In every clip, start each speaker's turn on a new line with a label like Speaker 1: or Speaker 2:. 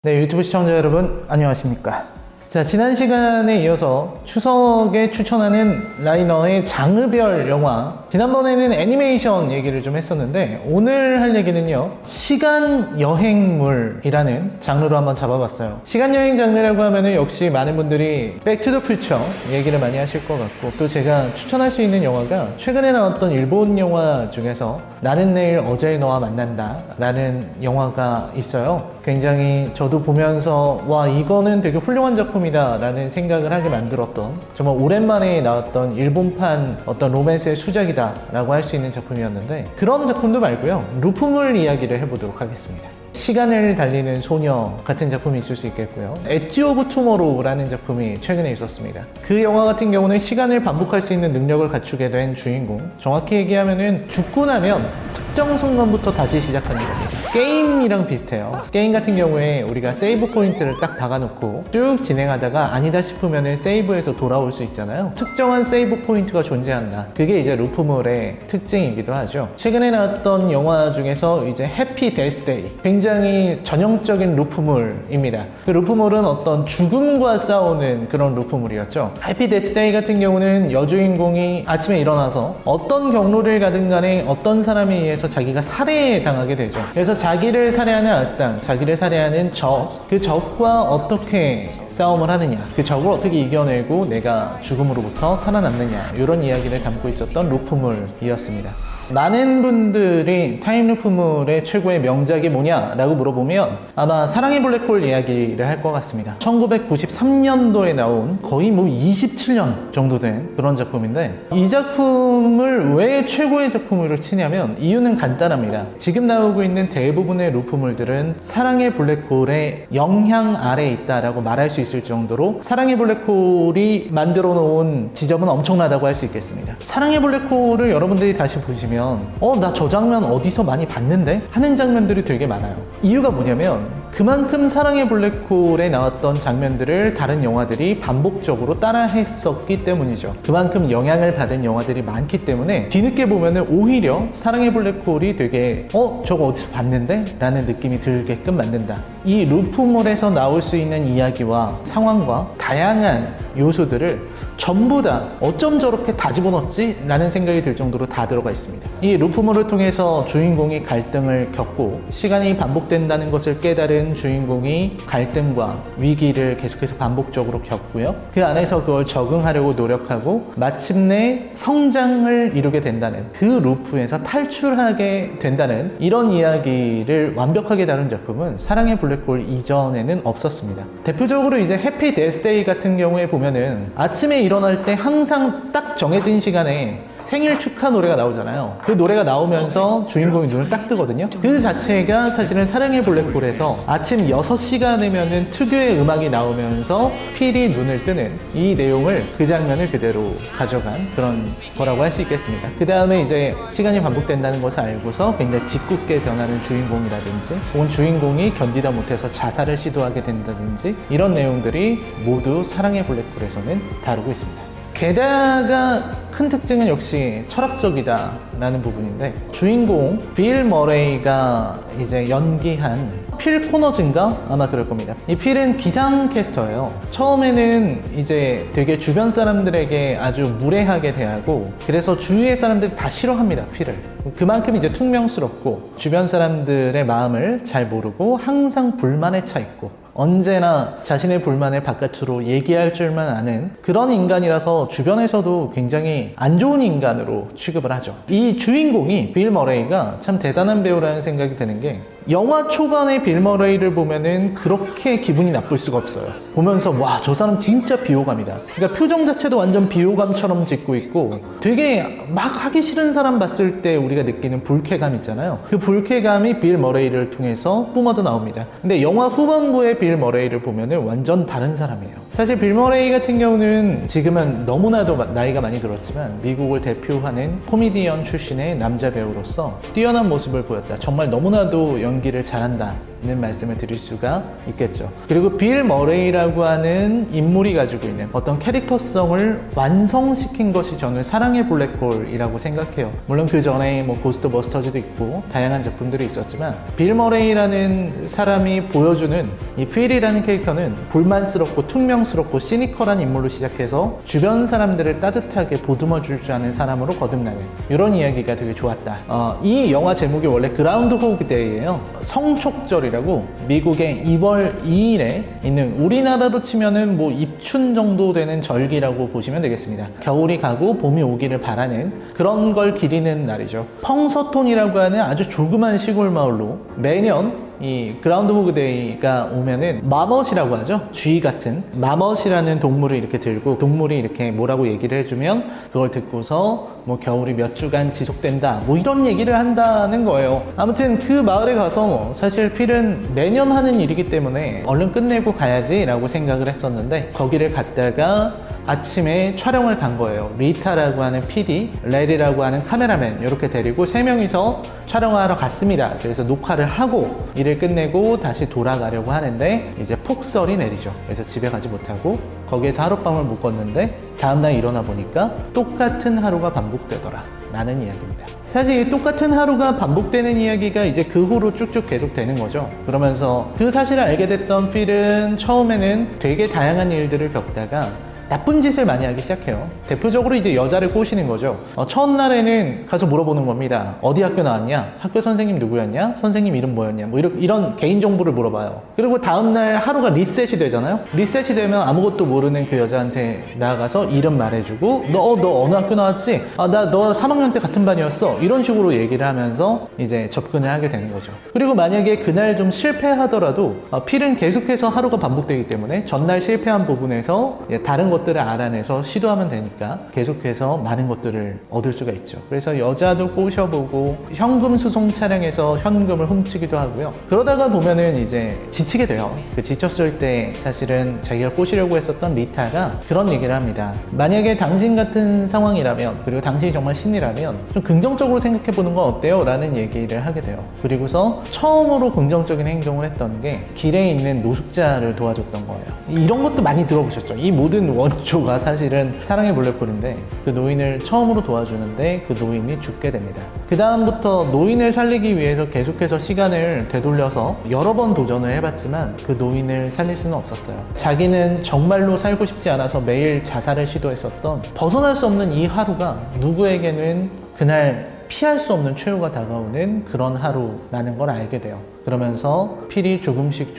Speaker 1: 네, 유튜브 시청자 여러분 안녕하십니까. 자, 지난 시간에 이어서 추석에 추천하는 라이너의 장르별 영화, 지난번에는 애니메이션 얘기를 좀 했었는데 오늘 할 얘기는요, 시간여행물이라는 장르로 한번 잡아봤어요. 시간여행 장르라고 하면은 역시 많은 분들이 백투더퓨처 얘기를 많이 하실 것 같고, 또 제가 추천할 수 있는 영화가 최근에 나왔던 일본 영화 중에서 나는 내일 어제의 너와 만난다 라는 영화가 있어요. 굉장히 저도 보면서 와, 이거는 되게 훌륭한 작품이다 라는 생각을 하게 만들었던, 정말 오랜만에 나왔던 일본판 어떤 로맨스의 수작이다 라고 할 수 있는 작품이었는데, 그런 작품도 말고요, 루프물 이야기를 해보도록 하겠습니다. 시간을 달리는 소녀 같은 작품이 있을 수 있겠고요, 엣지 오브 투모로우라는 작품이 최근에 있었습니다. 그 영화 같은 경우는 시간을 반복할 수 있는 능력을 갖추게 된 주인공, 정확히 얘기하면은 죽고 나면 특정 순간부터 다시 시작하는 겁니다. 게임이랑 비슷해요. 게임 같은 경우에 우리가 세이브 포인트를 딱 박아놓고 쭉 진행하다가 아니다 싶으면은 세이브에서 돌아올 수 있잖아요. 특정한 세이브 포인트가 존재한다. 그게 이제 루프물의 특징이기도 하죠. 최근에 나왔던 영화 중에서 이제 해피 데스데이, 굉장히 전형적인 루프물입니다. 그 루프물은 어떤 죽음과 싸우는 그런 루프물이었죠. 해피 데스데이 같은 경우는 여주인공이 아침에 일어나서 어떤 경로를 가든 간에 어떤 사람에 의해서 자기가 살해당하게 되죠. 그래서 자기를 살해하는 악당, 자기를 살해하는 적, 그 적과 어떻게 싸움을 하느냐, 그 적을 어떻게 이겨내고 내가 죽음으로부터 살아남느냐, 이런 이야기를 담고 있었던 루프물이었습니다. 많은 분들이 타임루프물의 최고의 명작이 뭐냐 라고 물어보면 아마 사랑의 블랙홀 이야기를 할 것 같습니다. 1993년도에 나온 거의 27년 정도 된 그런 작품인데, 이 작품을 왜 최고의 작품으로 치냐면 이유는 간단합니다. 지금 나오고 있는 대부분의 루프물들은 사랑의 블랙홀의 영향 아래에 있다라고 말할 수 있을 정도로 사랑의 블랙홀이 만들어 놓은 지점은 엄청나다고 할 수 있겠습니다. 사랑의 블랙홀을 여러분들이 다시 보시면 나 저 장면 어디서 많이 봤는데? 하는 장면들이 되게 많아요. 이유가 뭐냐면 그만큼 사랑의 블랙홀에 나왔던 장면들을 다른 영화들이 반복적으로 따라 했었기 때문이죠. 그만큼 영향을 받은 영화들이 많기 때문에 뒤늦게 보면은 오히려 사랑의 블랙홀이 되게 저거 어디서 봤는데? 라는 느낌이 들게끔 만든다. 이 루프물에서 나올 수 있는 이야기와 상황과 다양한 요소들을 전부 다 어쩜 저렇게 다 집어넣었지? 라는 생각이 들 정도로 다 들어가 있습니다. 이 루프물을 통해서 주인공이 갈등을 겪고 시간이 반복된다는 것을 깨달은 주인공이 갈등과 위기를 계속해서 반복적으로 겪고요, 그 안에서 그걸 적응하려고 노력하고 마침내 성장을 이루게 된다는, 그 루프에서 탈출하게 된다는 이런 이야기를 완벽하게 다룬 작품은 사랑의 블랙홀 이전에는 없었습니다. 대표적으로 이제 해피 데스데이 같은 경우에 보면은 아침에 일어날 때 항상 딱 정해진 시간에 생일 축하 노래가 나오잖아요. 그 노래가 나오면서 주인공이 눈을 딱 뜨거든요. 그 자체가 사실은 사랑의 블랙홀에서 아침 6시간이면은 특유의 음악이 나오면서 필히 눈을 뜨는 이 내용을, 그 장면을 그대로 가져간 그런 거라고 할 수 있겠습니다. 그 다음에 이제 시간이 반복된다는 것을 알고서 굉장히 짓궂게 변하는 주인공이라든지, 혹은 주인공이 견디다 못해서 자살을 시도하게 된다든지, 이런 내용들이 모두 사랑의 블랙홀에서는 다루고 있습니다. 게다가 큰 특징은 역시 철학적이다 라는 부분인데, 주인공 빌 머레이가 이제 연기한 필 코너즈인가? 아마 그럴 겁니다. 이 필은 기상캐스터예요. 처음에는 이제 되게 주변 사람들에게 아주 무례하게 대하고, 그래서 주위의 사람들이 다 싫어합니다, 필을. 그만큼 이제 퉁명스럽고 주변 사람들의 마음을 잘 모르고 항상 불만에 차 있고 언제나 자신의 불만을 바깥으로 얘기할 줄만 아는 그런 인간이라서 주변에서도 굉장히 안 좋은 인간으로 취급을 하죠. 이 주인공이 빌 머레이가 참 대단한 배우라는 생각이 드는 게, 영화 초반에 빌 머레이를 보면은 그렇게 기분이 나쁠 수가 없어요. 보면서 와, 저 사람 진짜 비호감이다. 그러니까 표정 자체도 완전 비호감처럼 짓고 있고, 되게 막 하기 싫은 사람 봤을 때 우리가 느끼는 불쾌감 있잖아요. 그 불쾌감이 빌 머레이를 통해서 뿜어져 나옵니다. 근데 영화 후반부에 빌 머레이를 보면은 완전 다른 사람이에요. 사실 빌 머레이 같은 경우는 지금은 너무나도 나이가 많이 들었지만 미국을 대표하는 코미디언 출신의 남자 배우로서 뛰어난 모습을 보였다. 정말 너무나도 연기를 잘한다 말씀을 드릴 수가 있겠죠. 그리고 빌 머레이라고 하는 인물이 가지고 있는 어떤 캐릭터성을 완성시킨 것이 저는 사랑의 블랙홀이라고 생각해요. 물론 그 전에 뭐 고스트버스터즈도 있고 다양한 작품들이 있었지만 빌 머레이라는 사람이 보여주는 이 필이라는 캐릭터는 불만스럽고 퉁명스럽고 시니컬한 인물로 시작해서 주변 사람들을 따뜻하게 보듬어 줄 줄 아는 사람으로 거듭나는 이런 이야기가 되게 좋았다. 이 영화 제목이 원래 그라운드 호그 데이예요. 성촉절이라고 미국의 2월 2일에 있는, 우리나라로 치면은 뭐 입춘 정도 되는 절기라고 보시면 되겠습니다. 겨울이 가고 봄이 오기를 바라는 그런 걸 기리는 날이죠. 펑서톤이라고 하는 아주 조그만 시골 마을로 매년 이 그라운드 호그 데이가 오면은 마멋이라고 하죠. 쥐 같은 마멋이라는 동물을 이렇게 들고, 동물이 이렇게 뭐라고 얘기를 해주면 그걸 듣고서 뭐 겨울이 몇 주간 지속된다 뭐 이런 얘기를 한다는 거예요. 아무튼 그 마을에 가서 사실 필은 매년 하는 일이기 때문에 얼른 끝내고 가야지 라고 생각을 했었는데, 거기를 갔다가 아침에 촬영을 간 거예요. 리타라고 하는 PD, 레리라고 하는 카메라맨 이렇게 데리고 3명이서 촬영하러 갔습니다. 그래서 녹화를 하고 일을 끝내고 다시 돌아가려고 하는데 이제 폭설이 내리죠. 그래서 집에 가지 못하고 거기에서 하룻밤을 묵었는데 다음날 일어나 보니까 똑같은 하루가 반복되더라 라는 이야기입니다. 사실 이 똑같은 하루가 반복되는 이야기가 이제 그 후로 쭉쭉 계속되는 거죠. 그러면서 그 사실을 알게 됐던 필은 처음에는 되게 다양한 일들을 겪다가 나쁜 짓을 많이 하기 시작해요. 대표적으로 이제 여자를 꼬시는 거죠. 첫날에는 가서 물어보는 겁니다. 어디 학교 나왔냐? 학교 선생님 누구였냐? 선생님 이름 뭐였냐? 뭐 이런 개인정보를 물어봐요. 그리고 다음날 하루가 리셋이 되잖아요. 리셋이 되면 아무것도 모르는 그 여자한테 나가서 이름 말해주고, 너 어느 학교 나왔지? 너 3학년 때 같은 반이었어. 이런 식으로 얘기를 하면서 이제 접근을 하게 되는 거죠. 그리고 만약에 그날 좀 실패하더라도 필은 계속해서 하루가 반복되기 때문에 전날 실패한 부분에서 다른 것들을 알아내서 시도하면 되니까 계속해서 많은 것들을 얻을 수가 있죠. 그래서 여자도 꼬셔보고 현금 수송 차량에서 현금을 훔치기도 하고요. 그러다가 보면은 이제 지치게 돼요. 그 지쳤을 때 사실은 자기가 꼬시려고 했었던 리타가 그런 얘기를 합니다. 만약에 당신 같은 상황이라면, 그리고 당신이 정말 신이라면 좀 긍정적으로 생각해보는 건 어때요? 라는 얘기를 하게 돼요. 그리고서 처음으로 긍정적인 행동을 했던 게 길에 있는 노숙자를 도와줬던 거예요. 이런 것도 많이 들어보셨죠? 이 모든 원조가 사실은 사랑의 블랙홀인데, 그 노인을 처음으로 도와주는데 그 노인이 죽게 됩니다. 그 다음부터 노인을 살리기 위해서 계속해서 시간을 되돌려서 여러 번 도전을 해봤지만 그 노인을 살릴 수는 없었어요. 자기는 정말로 살고 싶지 않아서 매일 자살을 시도했었던, 벗어날 수 없는 이 하루가 누구에게는 그날 피할 수 없는 최후가 다가오는 그런 하루라는 걸 알게 돼요. 그러면서 필이 조금씩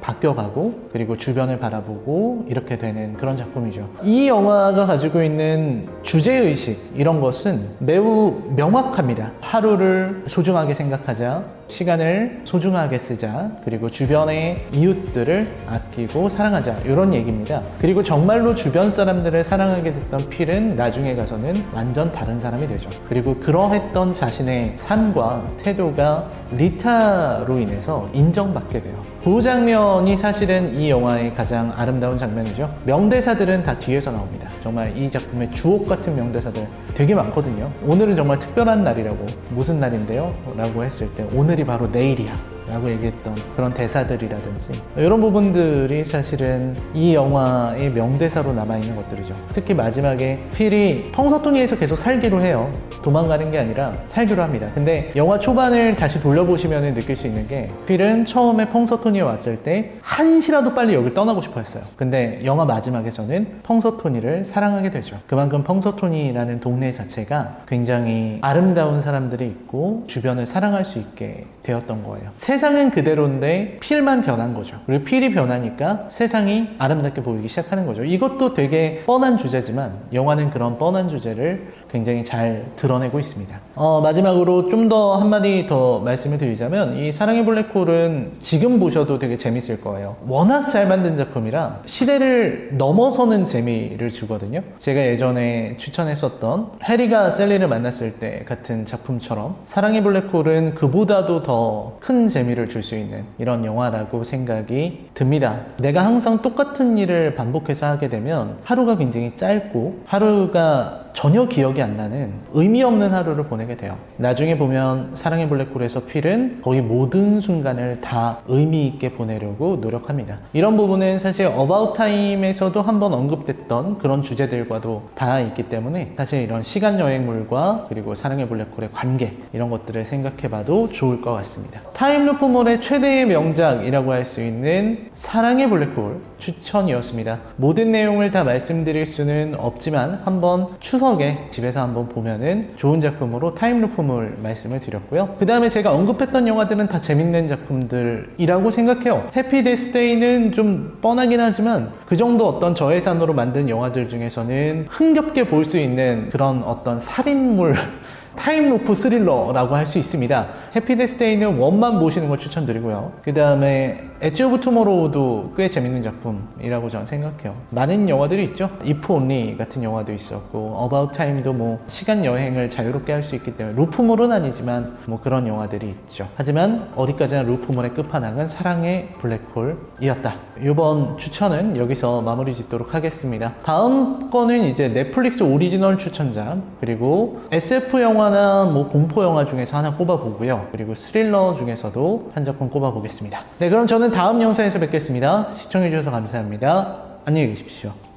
Speaker 1: 바뀌어가고, 그리고 주변을 바라보고 이렇게 되는 그런 작품이죠. 이 영화가 가지고 있는 주제의식, 이런 것은 매우 명확합니다. 하루를 소중하게 생각하자, 시간을 소중하게 쓰자, 그리고 주변의 이웃들을 아끼고 사랑하자, 이런 얘기입니다. 그리고 정말로 주변 사람들을 사랑하게 됐던 필은 나중에 가서는 완전 다른 사람이 되죠. 그리고 그러했던 자신의 삶과 태도가 리타로 인해서 인정받게 돼요. 그 장면이 사실은 이 영화의 가장 아름다운 장면이죠. 명대사들은 다 뒤에서 나옵니다. 정말 이 작품의 주옥 같은 명대사들 되게 많거든요. 오늘은 정말 특별한 날이라고, 무슨 날인데요? 라고 했을 때 오늘이 바로 내일이야 라고 얘기했던 그런 대사들이라든지, 이런 부분들이 사실은 이 영화의 명대사로 남아있는 것들이죠. 특히 마지막에 필이 펑서토니에서 계속 살기로 해요. 도망가는 게 아니라 살기로 합니다. 근데 영화 초반을 다시 돌려보시면 느낄 수 있는 게, 필은 처음에 펑서토니에 왔을 때 한시라도 빨리 여길 떠나고 싶어 했어요. 근데 영화 마지막에서는 펑서토니를 사랑하게 되죠. 그만큼 펑서토니라는 동네 자체가 굉장히 아름다운 사람들이 있고 주변을 사랑할 수 있게 되었던 거예요. 세상은 그대로인데 필만 변한 거죠. 그리고 필이 변하니까 세상이 아름답게 보이기 시작하는 거죠. 이것도 되게 뻔한 주제지만 영화는 그런 뻔한 주제를 굉장히 잘 드러내고 있습니다. 마지막으로 좀 더 한마디 더 말씀을 드리자면, 이 사랑의 블랙홀은 지금 보셔도 되게 재밌을 거예요. 워낙 잘 만든 작품이라 시대를 넘어서는 재미를 주거든요. 제가 예전에 추천했었던 해리가 셀리를 만났을 때 같은 작품처럼 사랑의 블랙홀은 그보다도 더 큰 재미를 줄 수 있는 이런 영화라고 생각이 듭니다. 내가 항상 똑같은 일을 반복해서 하게 되면 하루가 굉장히 짧고, 하루가 전혀 기억이 안 나는 의미 없는 하루를 보내게 돼요. 나중에 보면 사랑의 블랙홀에서 필은 거의 모든 순간을 다 의미 있게 보내려고 노력합니다. 이런 부분은 사실 About Time에서도 한번 언급됐던 그런 주제들과도 다 있기 때문에 사실 이런 시간 여행물과 그리고 사랑의 블랙홀의 관계 이런 것들을 생각해봐도 좋을 것 같습니다. 타임루프몰의 최대의 명작이라고 할 수 있는 사랑의 블랙홀 추천이었습니다. 모든 내용을 다 말씀드릴 수는 없지만 한번 추석에 집에서 한번 보면은 좋은 작품으로 타임루프몰 말씀을 드렸고요. 그 다음에 제가 언급했던 영화들은 다 재밌는 작품들이라고 생각해요. 해피 데스데이는 좀 뻔하긴 하지만 그 정도 어떤 저예산으로 만든 영화들 중에서는 흥겹게 볼 수 있는 그런 어떤 살인물 타임루프 스릴러라고 할 수 있습니다. 해피 데스데이는 원만 보시는 걸 추천드리고요. 그 다음에 엣지 오브 투모로우도 꽤 재밌는 작품이라고 저는 생각해요. 많은 영화들이 있죠. If Only 같은 영화도 있었고 About Time도 뭐 시간 여행을 자유롭게 할 수 있기 때문에 루프몰은 아니지만 뭐 그런 영화들이 있죠. 하지만 어디까지나 루프몰의 끝판왕은 사랑의 블랙홀이었다. 이번 추천은 여기서 마무리 짓도록 하겠습니다. 다음 거는 이제 넷플릭스 오리지널 추천작 그리고 SF 영화나 뭐 공포 영화 중에서 하나 꼽아보고요. 그리고 스릴러 중에서도 한 작품 꼽아보겠습니다. 네, 그럼 저는 다음 영상에서 뵙겠습니다. 시청해주셔서 감사합니다. 안녕히 계십시오.